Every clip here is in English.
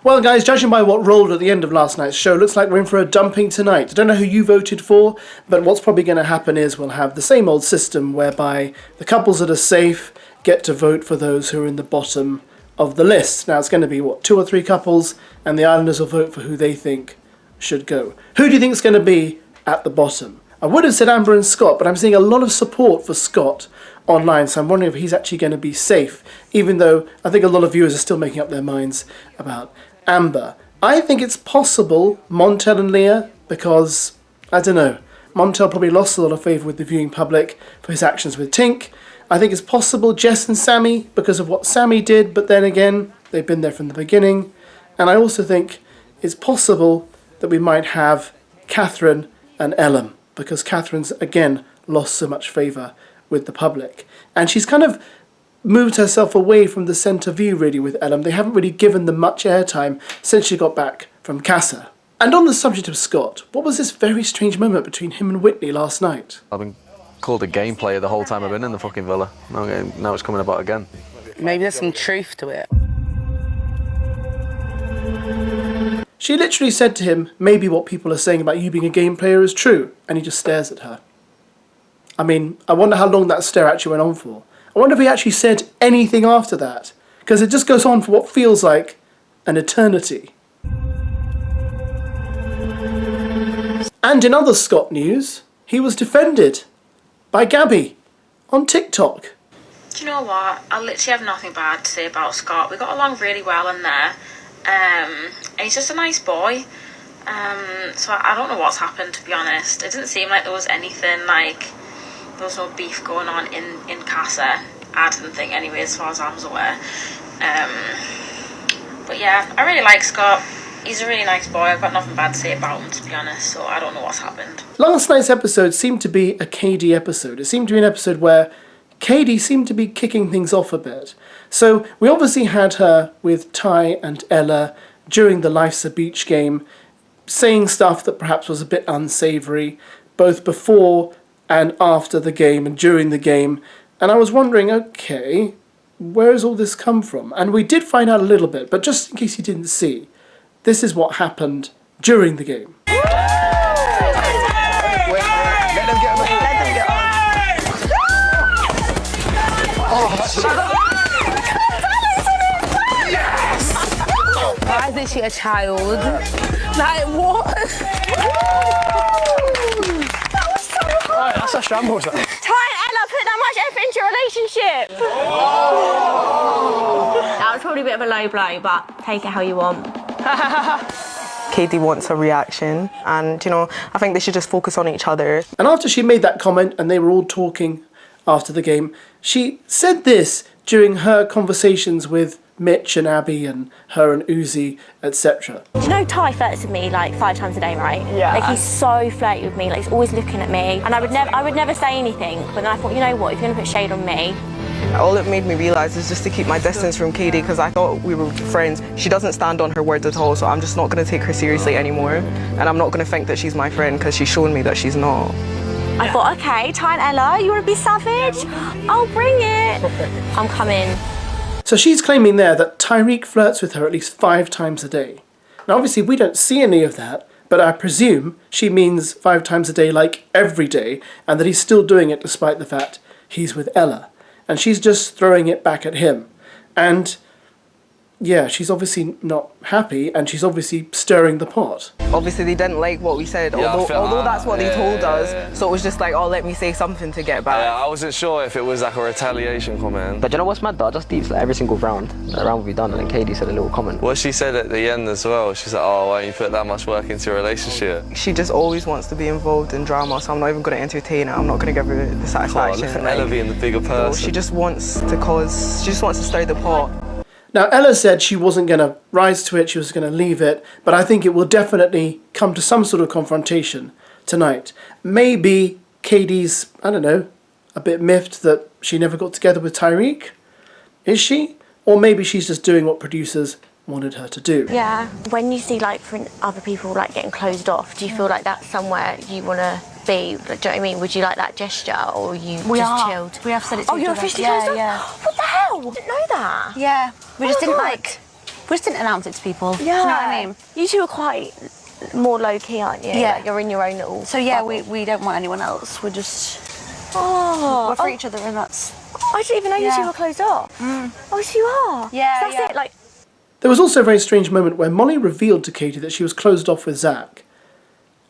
Well guys, judging by what rolled at the end of last night's show, looks like we're in for a dumping tonight. I don't know who you voted for, but what's probably going to happen is we'll have the same old system whereby the couples that are safe get to vote for those who are in the bottom of the list. Now it's going to be, what, 2 or 3 couples, and the islanders will vote for who they think should go. Who do you think is going to be at the bottom? I would have said Amber and Scott, but I'm seeing a lot of support for Scott online, so I'm wondering if he's actually going to be safe, even though I think a lot of viewers are still making up their minds about Amber. I think it's possible Montel and Leah, because, I don't know, Montel probably lost a lot of favour with the viewing public for his actions with Tink. I think it's possible Jess and Sammy, because of what Sammy did, but then again, they've been there from the beginning. And I also think it's possible that we might have Catherine and Ellen, because Catherine's, again, lost so much favour with the public. And she's kind of moved herself away from the centre view, really, with Ellen. They haven't really given them much airtime since she got back from Casa. And on the subject of Scott, what was this very strange moment between him and Whitney last night? I've been called a game player the whole time I've been in the fucking villa. Now it's coming about again. Maybe there's some truth to it. She literally said to him, maybe what people are saying about you being a game player is true, and he just stares at her. I mean, I wonder how long that stare actually went on for. I wonder if he actually said anything after that, because it just goes on for what feels like an eternity. And in other Scott news, he was defended by Gabby on TikTok. Do you know what? I literally have nothing bad to say about Scott. We got along really well in there. And he's just a nice boy. So I don't know what's happened, to be honest. It didn't seem like there was anything like... There was no beef going on in Casa. I didn't think anyway, as far as I was aware. But yeah, I really like Scott. He's a really nice boy. I've got nothing bad to say about him, to be honest, so I don't know what's happened. Last night's episode seemed to be a Kady episode. It seemed to be an episode where Kady seemed to be kicking things off a bit. So we obviously had her with Ty and Ella during the Life's a Beach game, saying stuff that perhaps was a bit unsavoury, both before and after the game and during the game. And I was wondering, okay, where has all this come from? And we did find out a little bit, but just in case you didn't see, this is what happened during the game. Why is she a child? Like, what? That was so hard. That's a shambles. Ty and Ella put that much effort into your relationship. That was probably a bit of a low blow, but take it how you want. Kady wants a reaction, and you know, I think they should just focus on each other. And after she made that comment and they were all talking after the game, she said this during her conversations with Mitch and Abby and her and Uzi, etc. Do you know Ty flirts with me like 5 times a day, right? Yeah. Like he's so flirty with me, like he's always looking at me, and I would never say anything. But then I thought, you know what? If you're gonna put shade on me. All it made me realise is just to keep my distance from Kady, because I thought we were friends. She doesn't stand on her words at all, so I'm just not going to take her seriously anymore. And I'm not going to think that she's my friend, because she's shown me that she's not. I thought, okay, Ty and Ella, you want to be savage? I'll bring it. I'm coming. So she's claiming there that TYRIQUE flirts with her at least 5 times a day. Now obviously we don't see any of that, but I presume she means 5 times a day like every day, and that he's still doing it despite the fact he's with Ella. And she's just throwing it back at him. And yeah, she's obviously not happy, and she's obviously stirring the pot. Obviously they didn't like what we said, Yeah, although that's what they told us. So it was just like, oh, let me say something to get back. Yeah, I wasn't sure if it was like a retaliation comment. But you know what's mad though? I just deep like every single round we've done, and then Kady said a little comment. What she said at the end as well, she's like, oh, why don't you put that much work into your relationship? She just always wants to be involved in drama, so I'm not even going to entertain it. I'm not going to give her the satisfaction. Look at Ella being the bigger person. She just wants to stir the pot. Now Ella said she wasn't going to rise to it, she was going to leave it, but I think it will definitely come to some sort of confrontation tonight. Maybe Kady's, I don't know, a bit miffed that she never got together with TYRIQUE. Is she? Or maybe she's just doing what producers wanted her to do. Yeah. When you see like other people like getting closed off, do you feel like that's somewhere you want to be? Like, do you know what I mean? Would you like that gesture, or you chilled? We have said it to Oh, each you're other. officially closed off? Yeah. What the hell? I didn't know that. Yeah. We just Oh, didn't God. like We just didn't announce it to people. Yeah. Do you know what I mean? You two are quite more low-key, aren't you? Yeah. Like, you're in your own little So yeah, bubble. we don't want anyone else. We're just... Oh. We're for each other and that's... I didn't even know you two Yeah. were closed off. Oh, so you are? Yeah, So that's yeah. it, like... There was also a very strange moment where Molly revealed to Kady that she was closed off with Zach.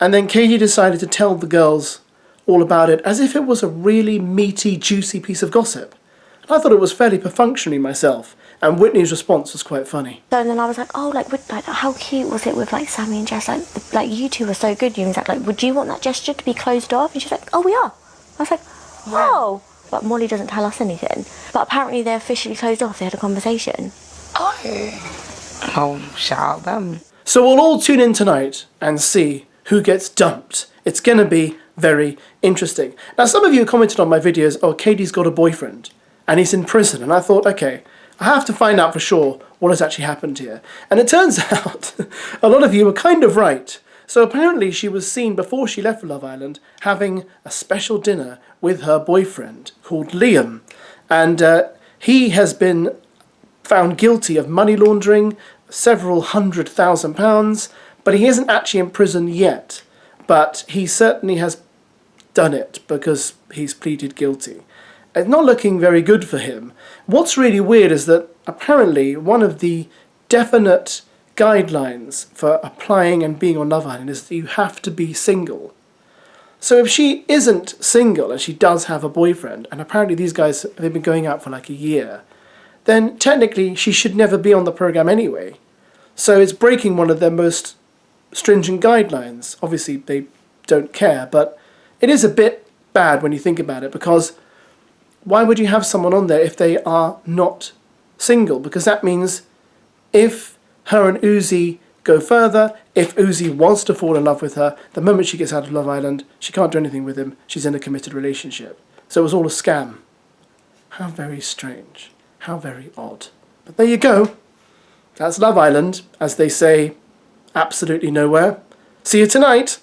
And then Kady decided to tell the girls all about it as if it was a really meaty, juicy piece of gossip. And I thought it was fairly perfunctory myself. And Whitney's response was quite funny. So then I was like, oh, like how cute was it with, like, Sammy and Jess? Like you two were so good. You and Zach, like, would you want that gesture to be closed off? And she's like, oh, we are. I was like, oh. But Molly doesn't tell us anything. But apparently they're officially closed off. They had a conversation. Oh, shout out them. So we'll all tune in tonight and see who gets dumped. It's going to be very interesting. Now, some of you commented on my videos, oh, Kady's got a boyfriend and he's in prison. And I thought, okay, I have to find out for sure what has actually happened here. And it turns out a lot of you were kind of right. So apparently she was seen before she left for Love Island having a special dinner with her boyfriend called Liam. And he has been found guilty of money laundering, several £100,000, but he isn't actually in prison yet. But he certainly has done it because he's pleaded guilty. It's not looking very good for him. What's really weird is that apparently one of the definite guidelines for applying and being on Love Island is that you have to be single. So if she isn't single and she does have a boyfriend, and apparently these guys, they've been going out for like a year, then technically she should never be on the program anyway. So it's breaking one of their most stringent guidelines. Obviously they don't care, but it is a bit bad when you think about it, because why would you have someone on there if they are not single? Because that means if her and Uzi go further, if Uzi wants to fall in love with her, the moment she gets out of Love Island, she can't do anything with him. She's in a committed relationship. So it was all a scam. How very strange. How very odd. But there you go. That's Love Island, as they say, absolutely nowhere. See you tonight.